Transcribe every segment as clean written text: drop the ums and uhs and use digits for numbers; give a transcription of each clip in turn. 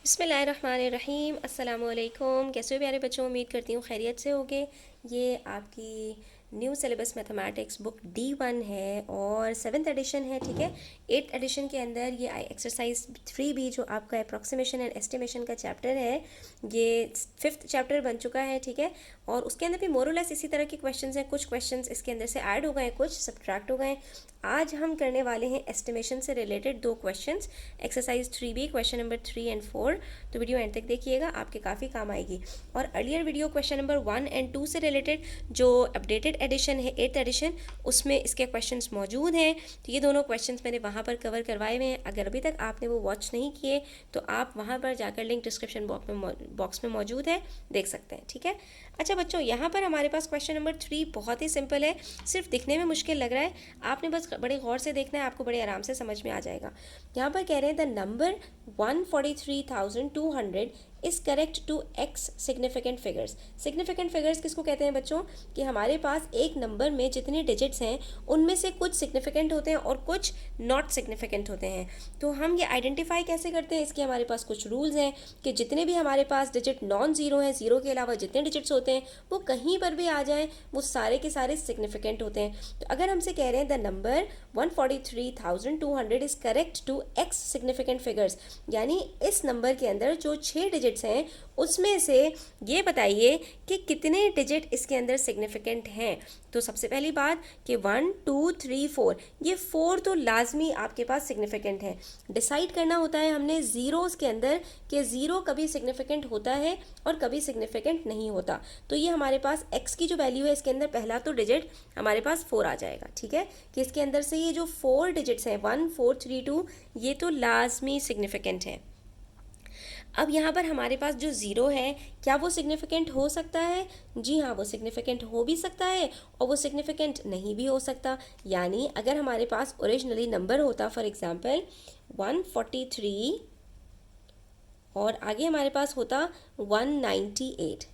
बिस्मिल्लाहिर्रहमानिर्रहीम अस्सलामुअलैकुम। कैसे हो प्यारे बच्चों, उम्मीद करती हूँ खैरियत से होगे। ये आपकी new syllabus mathematics book D1 है और 7th एडिशन है, ठीक है। 8th एडिशन के अंदर ये एक्सरसाइज 3B जो आपका अप्रॉक्सीमेशन एंड एस्टिमेशन का चैप्टर है, ये 5th चैप्टर बन चुका है, ठीक है। और उसके अंदर भी मोरलेस इसी तरह के क्वेश्चंस हैं। कुछ क्वेश्चंस इसके अंदर से ऐड हो गए, कुछ सब्ट्रैक्ट हो गए। आज हम करने वाले हैं एस्टिमेशन से related 2 questions, exercise 3B question number 3 और 4। तो वीडियो एंड तक देखिएगा, आपके काफ़ी काम आएगी। और अर्लियर वीडियो क्वेश्चन नंबर 1 और 2 से रिलेटेड जो अपडेटेड एडिशन है 8th एडिशन, उसमें इसके क्वेश्चंस मौजूद हैं। तो ये दोनों क्वेश्चंस मैंने वहाँ पर कवर करवाए हुए हैं। अगर अभी तक आपने वो वॉच नहीं किए तो आप वहाँ पर जाकर लिंक डिस्क्रिप्शन बॉक्स में मौजूद है, देख सकते हैं, ठीक है। अच्छा बच्चों, यहाँ पर हमारे पास क्वेश्चन नंबर 3 बहुत ही सिंपल है, सिर्फ दिखने में मुश्किल लग रहा है। आपने बस बड़े गौर से देखना है, आपको बड़े आराम से समझ में आ जाएगा। यहाँ पर कह रहे हैं the number 143,200 is correct to X significant figures. Significant figures किसको कहते हैं बच्चों? कि हमारे पास एक नंबर में जितने डिजिट्स हैं उनमें से कुछ सिग्निफिकेंट होते हैं और कुछ नॉट सिग्निफिकेंट होते हैं। तो हम ये आइडेंटिफाई कैसे करते हैं? इसके हमारे पास कुछ रूल्स हैं कि जितने भी हमारे पास डिजिट नॉन ज़ीरो हैं, ज़ीरो के अलावा जितने डिजिट्स होते हैं वो कहीं पर भी आ जाएं, वो सारे के सारे सिग्निफिकेंट होते हैं। तो अगर हमसे कह रहे हैं the number 143,200 is correct to X significant figures, यानी इस नंबर के अंदर जो 6 डिजिट्स हैं उसमें से ये बताइए कि कितने डिजिट इसके अंदर सिग्निफिकेंट हैं। तो सबसे पहली बात कि 1 2 3 4, ये 4 तो लाजमी आपके पास सिग्निफिकेंट है। डिसाइड करना होता है हमने ज़ीरोज़ के अंदर कि ज़ीरो कभी सिग्निफिकेंट होता है और कभी सिग्निफिकेंट नहीं होता। तो ये हमारे पास x की जो वैल्यू है इसके अंदर पहला तो डिजिट हमारे पास 4 आ जाएगा, ठीक है। कि इसके अंदर से ये जो 4 डिजिट्स हैं 1 4 3 2, ये तो लाजमी सिग्निफिकेंट है। अब यहाँ पर हमारे पास जो ज़ीरो है, क्या वो सिग्निफिकेंट हो सकता है? जी हाँ, वो सिग्निफिकेंट हो भी सकता है और वो सिग्निफिकेंट नहीं भी हो सकता। यानी अगर हमारे पास ओरिजिनली नंबर होता फॉर एग्जांपल 143 और आगे हमारे पास होता 198,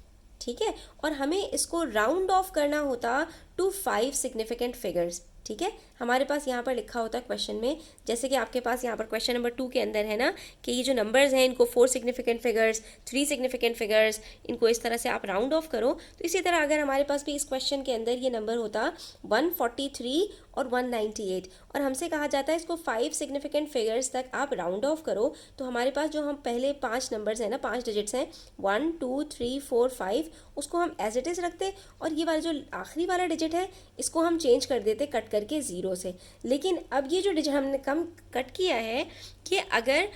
ठीक है, और हमें इसको राउंड ऑफ करना होता टू 5 सिग्निफिकेंट फिगर्स, ठीक है। हमारे पास यहाँ पर लिखा होता है क्वेश्चन में, जैसे कि आपके पास यहाँ पर क्वेश्चन नंबर 2 के अंदर है ना, कि ये जो नंबर्स हैं इनको 4 सिग्निफिकेंट फिगर्स, 3 सिग्निफिकेंट फिगर्स, इनको इस तरह से आप राउंड ऑफ करो। तो इसी तरह अगर हमारे पास भी इस क्वेश्चन के अंदर ये नंबर होता 143 और 198 और हमसे कहा जाता है इसको 5 सिग्निफिकेंट फिगर्स तक आप राउंड ऑफ करो, तो हमारे पास जो हम पहले 5 नंबर्स हैं ना, 5 डिजिट्स हैं 1 2 3 4 5, उसको हम एज इट इज़ रखते और ये वाला जो आखिरी वाला डिजिट है इसको हम चेंज कर देते कट करके ज़ीरो से। लेकिन अब ये जो डिजिट हमने कम कट किया है कि अगर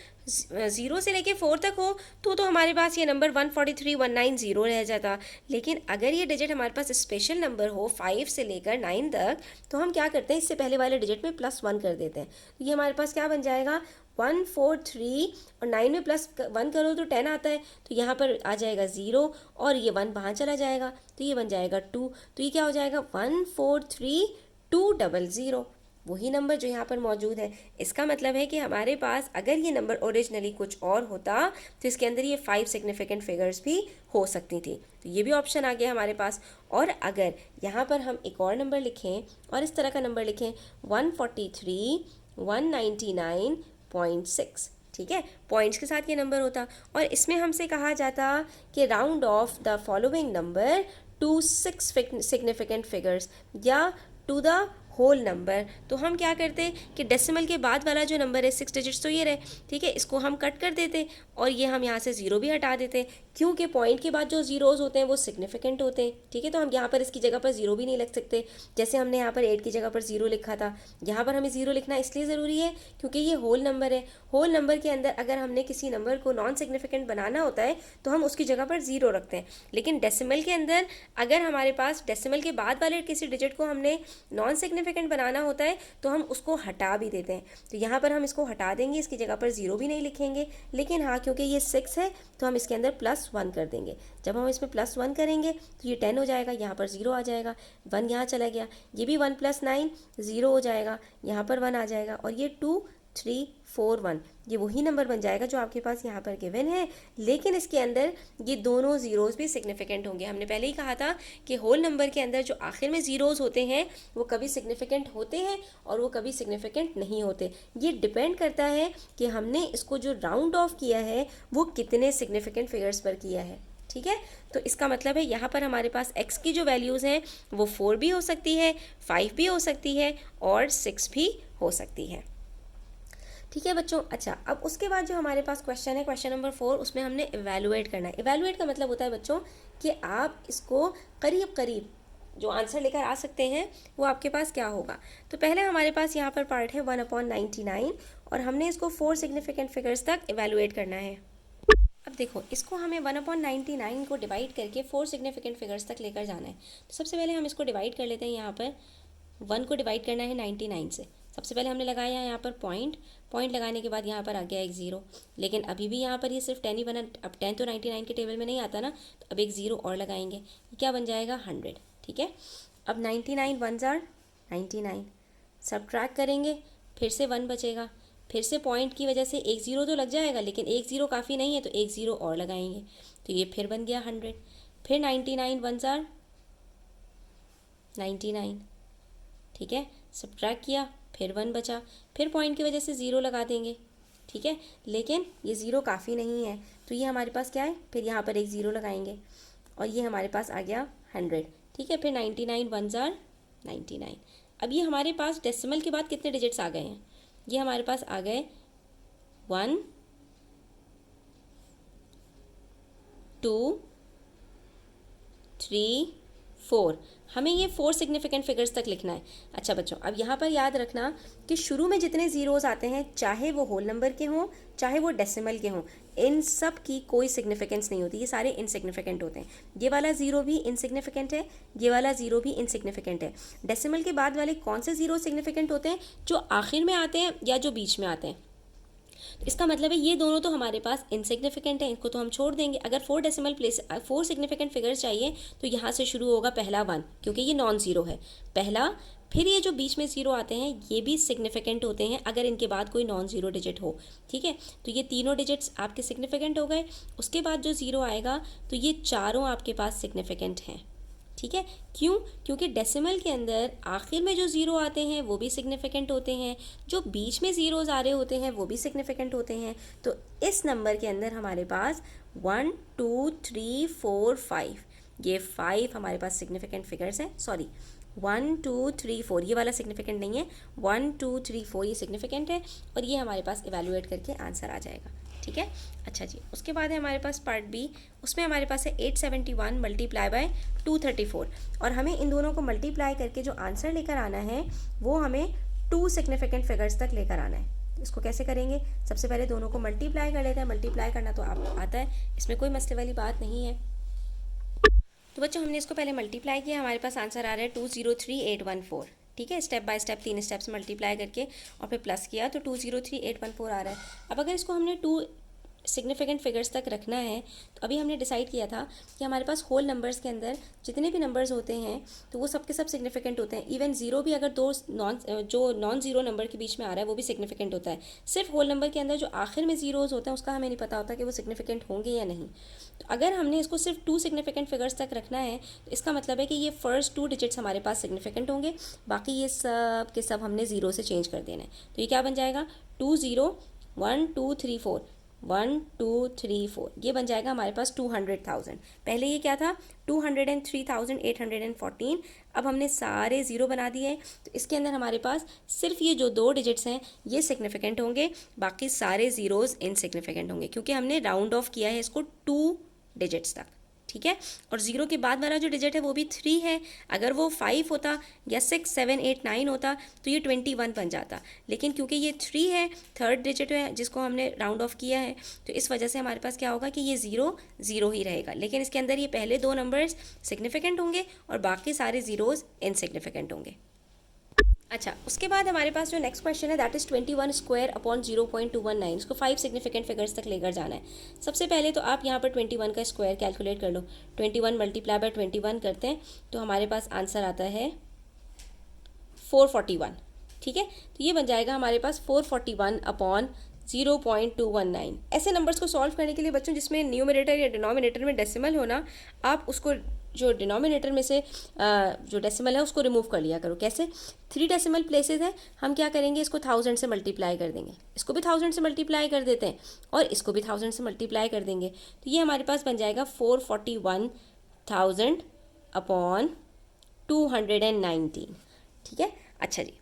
0 से लेके 4 तक हो तो हमारे पास ये नंबर 143,190 रह जाता। लेकिन अगर ये डिजिट हमारे पास स्पेशल नंबर हो 5 से लेकर 9 तक, तो हम क्या करते हैं, इससे पहले वाले डिजिट में +1 कर देते हैं। तो ये हमारे पास क्या बन जाएगा, 143 और 9 में +1 करो तो 10 आता है, तो यहाँ पर आ जाएगा 0 और ये 1 वहाँ चला जाएगा तो ये बन जाएगा 2। तो ये क्या हो जाएगा 143,200, वही नंबर जो यहाँ पर मौजूद है। इसका मतलब है कि हमारे पास अगर ये नंबर ओरिजिनली कुछ और होता तो इसके अंदर ये 5 सिग्निफिकेंट फिगर्स भी हो सकती थी। तो ये भी ऑप्शन आ गया हमारे पास। और अगर यहाँ पर हम एक और नंबर लिखें और इस तरह का नंबर लिखें 143,199.6, ठीक है, पॉइंट्स के साथ ये नंबर होता और इसमें हमसे कहा जाता कि round of the following number two 6 significant figures या टू द होल नंबर। तो हम क्या करते कि डेसिमल के बाद वाला जो नंबर है 6 डिजिट्स तो ये रहे, ठीक है, इसको हम कट कर देते और ये हम यहाँ से 0 भी हटा देते, क्योंकि पॉइंट के बाद जो ज़ीरोज़ होते हैं वो सिग्निफिकेंट होते हैं, ठीक है। तो हम यहाँ पर इसकी जगह पर 0 भी नहीं लिख सकते, जैसे हमने यहाँ पर 8 की जगह पर 0 लिखा था। यहाँ पर हमें 0 लिखना इसलिए ज़रूरी है क्योंकि ये होल नंबर है। होल नंबर के अंदर अगर हमने किसी नंबर को नॉन सिग्निफिकेंट बनाना होता है तो हम उसकी जगह पर 0 रखते हैं। लेकिन डेसिमल के अंदर अगर हमारे पास डेसिमल के बाद वाले किसी डिजिट को हमने नॉन सिग्निफिकेंट बनाना होता है तो हम उसको हटा भी देते हैं। तो यहाँ पर हम इसको हटा देंगे, इसकी जगह पर 0 भी नहीं लिखेंगे। लेकिन हाँ, क्योंकि ये 6 है तो हम इसके अंदर +1 कर देंगे। जब हम इसमें +1 करेंगे तो ये 10 हो जाएगा, यहाँ पर 0 आ जाएगा, 1 यहाँ चला गया, ये भी 1 + 9 0 हो जाएगा, यहाँ पर 1 आ जाएगा और ये 2 341, ये वही नंबर बन जाएगा जो आपके पास यहाँ पर गिवन है, लेकिन इसके अंदर ये दोनों ज़ीरोज़ भी सिग्निफिकेंट होंगे। हमने पहले ही कहा था कि होल नंबर के अंदर जो आखिर में ज़ीरोज़ होते हैं वो कभी सिग्निफिकेंट होते हैं और वो कभी सिग्निफिकेंट नहीं होते। ये डिपेंड करता है कि हमने इसको जो राउंड ऑफ किया है वो कितने सिग्निफिकेंट फिगर्स पर किया है। ठीक है, तो इसका मतलब है यहाँ पर हमारे पास x की जो वैल्यूज़ हैं वो 4 भी हो सकती है, 5 भी हो सकती है और 6 भी हो सकती है। ठीक है बच्चों। अच्छा, अब उसके बाद जो हमारे पास क्वेश्चन है, क्वेश्चन नंबर 4, उसमें हमने इवेलुएट करना है। इवेलुएट का मतलब होता है बच्चों कि आप इसको करीब करीब जो आंसर लेकर आ सकते हैं वो आपके पास क्या होगा। तो पहले हमारे पास यहाँ पर पार्ट है 1/99 और हमने इसको 4 सिग्निफिकेंट फिगर्स तक इवेलुएट करना है। अब देखो, इसको हमें 1/99 को डिवाइड करके 4 सिग्निफिकेंट फिगर्स तक लेकर जाना है। तो सबसे पहले हम इसको डिवाइड कर लेते हैं। यहाँ पर 1 को डिवाइड करना है 99 से। सबसे पहले हमने लगाया यहाँ पर पॉइंट लगाने के बाद यहाँ पर आ गया एक ज़ीरो, लेकिन अभी भी यहाँ पर ये सिर्फ 10 ही बना। अब 10 तो 99 के टेबल में नहीं आता ना, तो अब एक ज़ीरो और लगाएंगे, ये क्या बन जाएगा 100। ठीक है, अब 99 1s are 99, सब्ट्रैक्ट करेंगे, फिर से 1 बचेगा, फिर से पॉइंट की वजह से एक ज़ीरो तो लग जाएगा, लेकिन एक ज़ीरो काफ़ी नहीं है तो एक ज़ीरो और लगाएंगे, तो ये फिर बन गया 100। फिर 99 1s are 99। ठीक है, सब्ट्रैक्ट किया, फिर 1 बचा, फिर पॉइंट की वजह से ज़ीरो लगा देंगे। ठीक है, लेकिन ये ज़ीरो काफ़ी नहीं है, तो ये हमारे पास क्या है, फिर यहाँ पर एक ज़ीरो लगाएंगे और ये हमारे पास आ गया 100। ठीक है, फिर 99 1s are 99। अब ये हमारे पास डेसिमल के बाद कितने डिजिट्स आ गए हैं, ये हमारे पास आ गए 1 2 3 4। हमें ये 4 सिग्निफिकेंट फिगर्स तक लिखना है। अच्छा बच्चों, अब यहाँ पर याद रखना कि शुरू में जितने ज़ीरोज़ आते हैं, चाहे वो होल नंबर के हों चाहे वो डेसिमल के हों, इन सब की कोई सिग्निफिकेंस नहीं होती, ये सारे इनसिग्निफिकेंट होते हैं। ये वाला ज़ीरो भी इनसिग्निफिकेंट है, ये वाला ज़ीरो भी इनसिग्निफिकेंट है। डेसिमल के बाद वाले कौन से ज़ीरो सिग्निफिकेंट होते हैं, जो आखिर में आते हैं या जो बीच में आते हैं। तो इसका मतलब है ये दोनों तो हमारे पास इनसिग्निफिकेंट है, इनको तो हम छोड़ देंगे। अगर 4 सिग्निफिकेंट फिगर्स चाहिए तो यहाँ से शुरू होगा पहला 1, क्योंकि ये नॉन ज़ीरो है पहला। फिर ये जो बीच में ज़ीरो आते हैं ये भी सिग्निफिकेंट होते हैं अगर इनके बाद कोई नॉन ज़ीरो डिजिट हो। ठीक है, तो ये तीनों डिजिट्स आपके सिग्निफिकेंट हो गए। उसके बाद जो ज़ीरो आएगा तो ये चारों आपके पास सिग्निफिकेंट हैं। ठीक है, क्यों, क्योंकि डेसिमल के अंदर आखिर में जो ज़ीरो आते हैं वो भी सिग्निफिकेंट होते हैं, जो बीच में ज़ीरोज़ आ रहे होते हैं वो भी सिग्निफिकेंट होते हैं। तो इस नंबर के अंदर हमारे पास 1 2 3 4 5, ये 5 हमारे पास सिग्निफिकेंट फिगर्स हैं। सॉरी, 1 2 3 4 ये वाला सिग्निफिकेंट नहीं है, 1 2 3 4 ये सिग्निफिकेंट है और ये हमारे पास इवेलुएट करके आंसर आ जाएगा। ठीक है, अच्छा जी, उसके बाद है हमारे पास पार्ट बी। उसमें हमारे पास है 871 मल्टीप्लाई बाय 234 और हमें इन दोनों को मल्टीप्लाई करके जो आंसर लेकर आना है वो हमें 2 सिग्निफिकेंट फिगर्स तक लेकर आना है। इसको कैसे करेंगे, सबसे पहले दोनों को मल्टीप्लाई कर लेते हैं। मल्टीप्लाई करना तो आप आता है, इसमें कोई मसले वाली बात नहीं है। तो बच्चों, हमने इसको पहले मल्टीप्लाई किया, हमारे पास आंसर आ रहा है 203814। ठीक है, step by step 3 steps multiply करके और फिर प्लस किया तो 203814 आ रहा है। अब अगर इसको हमने 2 सिग्निफिकेंट फिगर्स तक रखना है तो अभी हमने डिसाइड किया था कि हमारे पास होल नंबर्स के अंदर जितने भी नंबर्स होते हैं तो वो सब के सब सिग्निफिकेंट होते हैं। इवन ज़ीरो भी अगर जो नॉन ज़ीरो नंबर के बीच में आ रहा है वो भी सिग्निफिकेंट होता है। सिर्फ होल नंबर के अंदर जो आखिर में ज़ीरोज़ होते हैं उसका हमें नहीं पता होता कि वो सिग्निफिकेंट होंगे या नहीं। तो अगर हमने इसको सिर्फ 2 सिग्निफिकेंट फिगर्स तक रखना है तो इसका मतलब है कि ये फर्स्ट 2 डिजिट्स हमारे पास सिग्निफिकेंट होंगे, बाकी ये सब के सब हमने ज़ीरो से चेंज कर देना है। तो ये क्या बन जाएगा 2 0 1 2 3 4 1 2 3 4, ये बन जाएगा हमारे पास 200,000। पहले ये क्या था 203,814। अब हमने सारे ज़ीरो बना दिए तो इसके अंदर हमारे पास सिर्फ ये जो 2 डिजिट्स हैं ये सिग्निफिकेंट होंगे, बाकी सारे ज़ीरोज़ इनसिग्निफिकेंट होंगे, क्योंकि हमने राउंड ऑफ किया है इसको 2 डिजिट्स तक। ठीक है, और ज़ीरो के बाद वाला जो डिजिट है वो भी 3 है। अगर वो 5 होता या 6 7 8 9 होता तो ये 21 बन जाता, लेकिन क्योंकि ये 3 है, थर्ड डिजिट है जिसको हमने राउंड ऑफ किया है, तो इस वजह से हमारे पास क्या होगा कि ये ज़ीरो ही रहेगा। लेकिन इसके अंदर ये पहले 2 नंबर्स सिग्निफिकेंट होंगे और बाकी सारे ज़ीरोज़ इनसिग्निफिकेंट होंगे। अच्छा, उसके बाद हमारे पास जो नेक्स्ट क्वेश्चन है दैट इज़ 21 स्क्वायर अपॉन 0.219। इसको 5 सिग्निफिकेंट फिगर्स तक लेकर जाना है। सबसे पहले तो आप यहाँ पर 21 का स्क्वायर कैलकुलेट कर लो। 21 मल्टीप्लाई बाय 21 करते हैं तो हमारे पास आंसर आता है 441। ठीक है, तो ये बन जाएगा हमारे पास 441 अपॉन 0.219। ऐसे नंबर्स को सॉल्व करने के लिए बच्चों जिसमें न्यूमरेटर या डिनोमिनेटर में डेसिमल होना, आप उसको जो डिनोमिनेटर में से जो डेसिमल है उसको रिमूव कर लिया करो। कैसे? 3 डेसिमल प्लेसेस है, हम क्या करेंगे, इसको 1000 से मल्टीप्लाई कर देंगे, इसको भी 1000 से मल्टीप्लाई कर देते हैं और इसको भी 1000 से मल्टीप्लाई कर देंगे। तो ये हमारे पास बन जाएगा 441,000 अपॉन 219। ठीक है, अच्छा जी।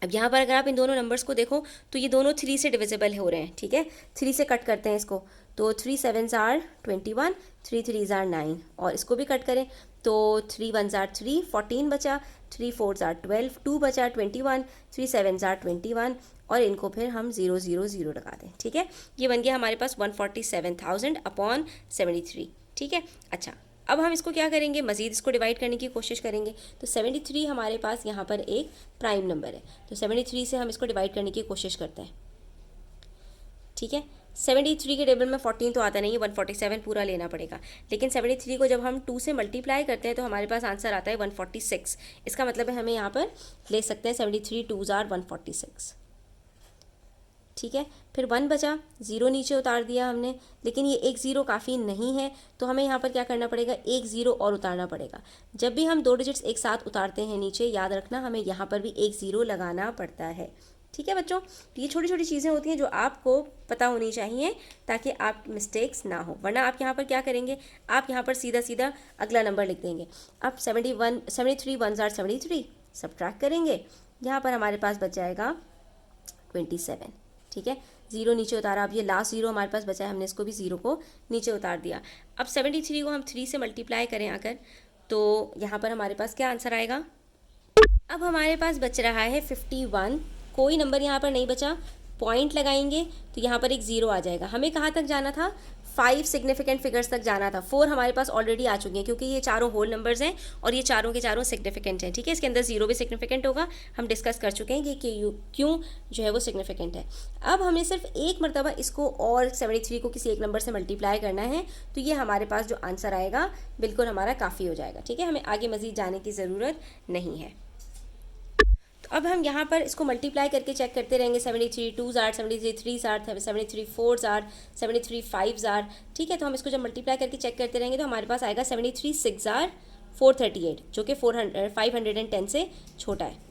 अब यहाँ पर अगर आप इन दोनों नंबर्स को देखो तो ये दोनों 3 से डिविजिबल हो रहे हैं। ठीक है, 3 से कट करते हैं इसको, तो 3 7s are 21, 3 3s are 9, और इसको भी कट करें तो 3 1s are 3, 14 बचा, 3 4s are 12, 2 बचा 21, 3 7s are 21, और इनको फिर हम 0 0 0 लगा दें। ठीक है, ये बन गया हमारे पास 147,000 अपॉन 73। ठीक है, अच्छा अब हम इसको क्या करेंगे, मज़ीद इसको डिवाइड करने की कोशिश करेंगे। तो 73 हमारे पास यहाँ पर एक प्राइम नंबर है, तो 73 से हम इसको डिवाइड करने की कोशिश करते हैं। ठीक है, 73 के टेबल में 14 तो आता नहीं है, 147 पूरा लेना पड़ेगा, लेकिन 73 को जब हम 2 से मल्टीप्लाई करते हैं तो हमारे पास आंसर आता है 146। इसका मतलब है हमें यहाँ पर ले सकते हैं 73 2s are 146। ठीक है, फिर 1 बचा, 0 नीचे उतार दिया हमने, लेकिन ये एक 0 काफ़ी नहीं है, तो हमें यहाँ पर क्या करना पड़ेगा, एक 0 और उतारना पड़ेगा। जब भी हम 2 डिजिट्स एक साथ उतारते हैं नीचे, याद रखना हमें यहाँ पर भी एक 0 लगाना पड़ता है। ठीक है बच्चों, तो ये छोटी छोटी चीज़ें होती हैं जो आपको पता होनी चाहिए ताकि आप मिस्टेक्स ना हो, वरना आप यहाँ पर क्या करेंगे, आप यहाँ पर सीधा सीधा अगला नंबर लिख देंगे। अब 73 1s are 73 सब्ट्रैक्ट करेंगे, यहाँ पर हमारे पास बच जाएगा 27। ठीक है, 0 नीचे उतारा, अब ये लास्ट 0 हमारे पास बचा है, हमने इसको भी 0 को नीचे उतार दिया। अब 73 को हम 3 से मल्टीप्लाई करें अगर, तो यहाँ पर हमारे पास क्या आंसर आएगा। अब हमारे पास बच रहा है 51, कोई नंबर यहाँ पर नहीं बचा, पॉइंट लगाएंगे तो यहाँ पर एक 0 आ जाएगा। हमें कहाँ तक जाना था, 5 सिग्निफिकेंट फिगर्स तक जाना था, 4 हमारे पास ऑलरेडी आ चुके हैं क्योंकि ये चारों होल नंबर्स हैं और ये चारों के चारों सिग्निफिकेंट हैं। ठीक है, इसके अंदर 0 भी सिग्निफिकेंट होगा, हम डिस्कस कर चुके हैं कि क्यों जो है वो सिग्निफिकेंट है। अब हमें सिर्फ एक मरतबा इसको और 73 को किसी एक नंबर से मल्टीप्लाई करना है, तो ये हमारे पास जो आंसर आएगा बिल्कुल हमारा काफ़ी हो जाएगा। ठीक है, हमें आगे मज़ीद जाने की ज़रूरत नहीं है। अब हम यहाँ पर इसको मल्टीप्लाई करके चेक करते रहेंगे, 73 2s are 73 3s are 73 4s are 73 5s are। ठीक है, तो हम इसको जब मल्टीप्लाई करके चेक करते रहेंगे तो हमारे पास आएगा 73 6s are 438, जो कि 510 से छोटा है।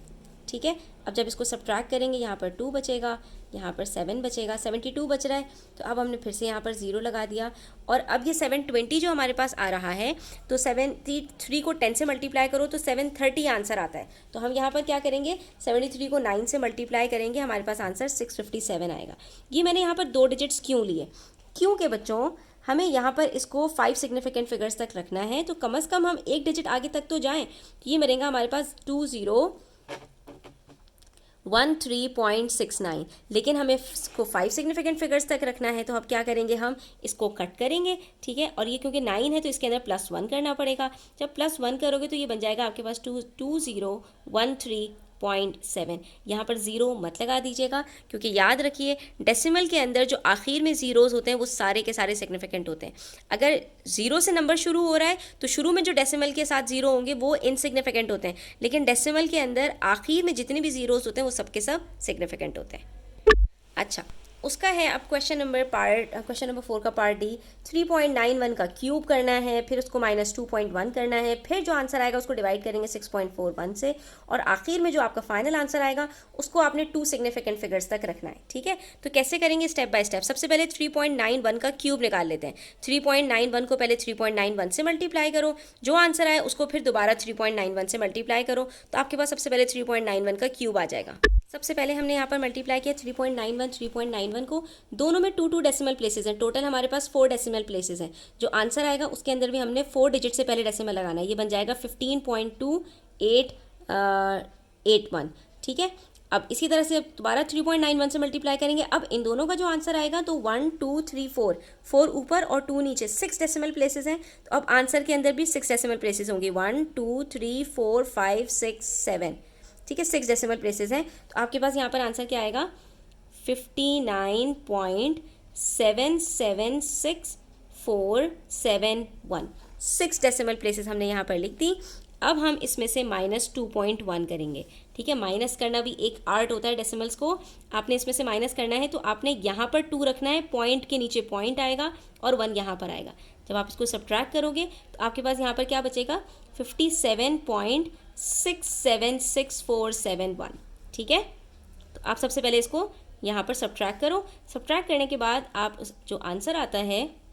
ठीक है, अब जब इसको सब्ट्रैक्ट करेंगे यहाँ पर 2 बचेगा, यहाँ पर 7 बचेगा, 72 बच रहा है, तो अब हमने फिर से यहाँ पर 0 लगा दिया। और अब ये 720 जो हमारे पास आ रहा है, तो 73 को 10 से मल्टीप्लाई करो तो 730 आंसर आता है। तो हम यहाँ पर क्या करेंगे, 73 को 9 से मल्टीप्लाई करेंगे, हमारे पास आंसर 657 आएगा। ये मैंने यहाँ पर 2 डिजिट्स क्यों लिए, क्योंकि बच्चों हमें यहाँ पर इसको 5 सिग्निफिकेंट फिगर्स तक रखना है, तो कम से कम हम एक डिजिट आगे तक तो जाएँ। तो ये मिलेगा हमारे पास 2013.69, लेकिन हमें इसको 5 सिग्निफिकेंट फिगर्स तक रखना है, तो अब क्या करेंगे, हम इसको कट करेंगे। ठीक है, और ये क्योंकि 9 है तो इसके अंदर +1 करना पड़ेगा। जब +1 करोगे तो ये बन जाएगा आपके पास 2013.7। यहाँ पर 0 मत लगा दीजिएगा, क्योंकि याद रखिए डेसिमल के अंदर जो आखिर में ज़ीरोज़ होते हैं वो सारे के सारे सिग्निफिकेंट होते हैं। अगर 0 से नंबर शुरू हो रहा है तो शुरू में जो डेसिमल के साथ 0 होंगे वो इनसिग्निफिकेंट होते हैं, लेकिन डेसिमल के अंदर आखिर में जितने भी ज़ीरोज़ होते हैं वो सब के सब सिग्निफिकेंट होते हैं। अच्छा, उसका है अब क्वेश्चन नंबर 4 का पार्ट डी। 3.91 का क्यूब करना है, फिर उसको -2.1 करना है, फिर जो आंसर आएगा उसको डिवाइड करेंगे 6.41 से, और आखिर में जो आपका फाइनल आंसर आएगा उसको आपने 2 सिग्निफिकेंट फिगर्स तक रखना है। ठीक है, तो कैसे करेंगे, स्टेप बाय स्टेप। सबसे पहले 3.91 का क्यूब निकाल लेते हैं। 3.91 को पहले 3.91 से मल्टीप्लाई करो, जो आंसर आए उसको फिर दोबारा 3.91 से मल्टीप्लाई करो, तो आपके पास सबसे पहले 3.91 का क्यूब आ जाएगा। सबसे पहले हमने यहाँ पर मल्टीप्लाई किया 3.91 को, दोनों में 2 डेसिमल प्लेसेस हैं, टोटल हमारे पास 4 डेसिमल प्लेसेस हैं। जो आंसर आएगा उसके अंदर भी हमने 4 डिजिट से पहले डेसिमल लगाना है, ये बन जाएगा 15.2881। ठीक है, अब इसी तरह से दोबारा 3.91 से मल्टीप्लाई करेंगे। अब इन दोनों का जो आंसर आएगा तो 1 2 3 4 ऊपर और 2 नीचे, 6 डेसिमल प्लेसेस हैं, तो अब आंसर के अंदर भी 6 डेसिमल प्लेसेस होंगी, 1 2 3 4 5 6 7। ठीक है, 6 डेसिमल प्लेसेस हैं, तो आपके पास यहाँ पर आंसर क्या आएगा, 59.776471। 6 डेसिमल प्लेसेस हमने यहाँ पर लिख दी। अब हम इसमें से -2.1 करेंगे। ठीक है, माइनस करना भी एक आर्ट होता है डेसिमल्स को। आपने इसमें से माइनस करना है तो आपने यहाँ पर 2 रखना है, पॉइंट के नीचे पॉइंट आएगा और 1 यहाँ पर आएगा। जब आप इसको सब्ट्रैक्ट करोगे तो आपके पास यहाँ पर क्या बचेगा, 57.676471। ठीक है, तो आप सबसे पहले इसको यहाँ पर सब्ट्रैक्ट करो। सब्ट्रैक्ट करने के बाद आप जो आंसर आता है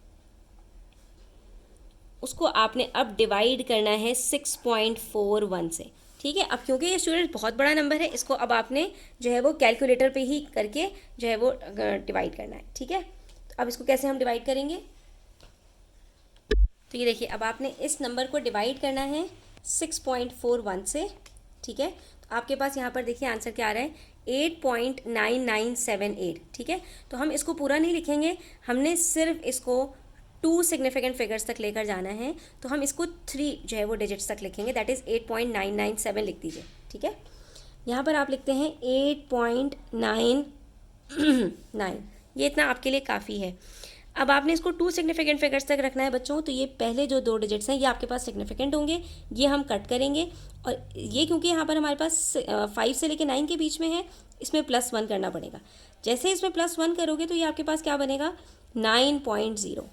उसको आपने अब डिवाइड करना है 6.41 से। ठीक है, अब क्योंकि ये स्टूडेंट बहुत बड़ा नंबर है, इसको अब आपने जो है वो कैलकुलेटर पे ही करके जो है वो डिवाइड करना है। ठीक है, तो अब इसको कैसे हम डिवाइड करेंगे, तो ये देखिए अब आपने इस नंबर को डिवाइड करना है 6.41 से। ठीक है, तो आपके पास यहाँ पर देखिए आंसर क्या आ रहा है, 8.9978। ठीक है, तो हम इसको पूरा नहीं लिखेंगे, हमने सिर्फ इसको 2 सिग्निफिकेंट फिगर्स तक लेकर जाना है, तो हम इसको 3 जो है वो डिजिट्स तक लिखेंगे, दैट इज़ 8.997 लिख दीजिए। ठीक है, यहाँ पर आप लिखते हैं 8.99, ये इतना आपके लिए काफ़ी है। अब आपने इसको 2 सिग्निफिकेंट फिगर्स तक रखना है बच्चों, तो ये पहले जो 2 डिजिट्स हैं ये आपके पास सिग्निफिकेंट होंगे, ये हम कट करेंगे। और ये क्योंकि यहाँ पर हमारे पास 5 से लेकर 9 के बीच में है, इसमें +1 करना पड़ेगा। जैसे इसमें +1 करोगे तो ये आपके पास क्या बनेगा, 9.0।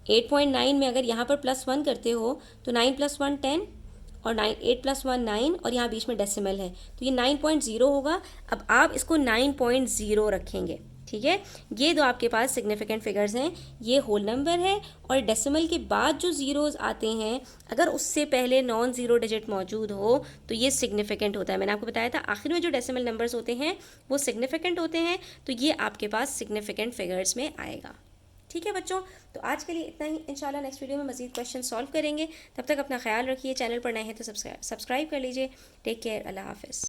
8.9 में अगर यहाँ पर +1 करते हो तो 9 + 1 10 और 8 + 1 9 और यहाँ बीच में डेसिमल है तो ये 9.0 होगा। अब आप इसको 9.0 रखेंगे। ठीक है, ये दो आपके पास सिग्निफिकेंट फिगर्स हैं, ये होल नंबर है और डेसिमल के बाद जो ज़ीरोज़ आते हैं अगर उससे पहले नॉन ज़ीरो डिजिट मौजूद हो तो ये सिग्निफिकेंट होता है। मैंने आपको बताया था आखिर में जो डेसिमल नंबर्स होते हैं वो सिग्निफिकेंट होते हैं, तो ये आपके पास सिग्निफिकेंट फिगर्स में आएगा। ठीक है बच्चों, तो आज के लिए इतना ही। इंशाल्लाह नेक्स्ट वीडियो में मज़ीद क्वेश्चन सॉल्व करेंगे। तब तक अपना ख्याल रखिए, चैनल पर नए हैं तो सब्सक्राइब कर लीजिए। टेक केयर, अल्लाह हाफ़िज़।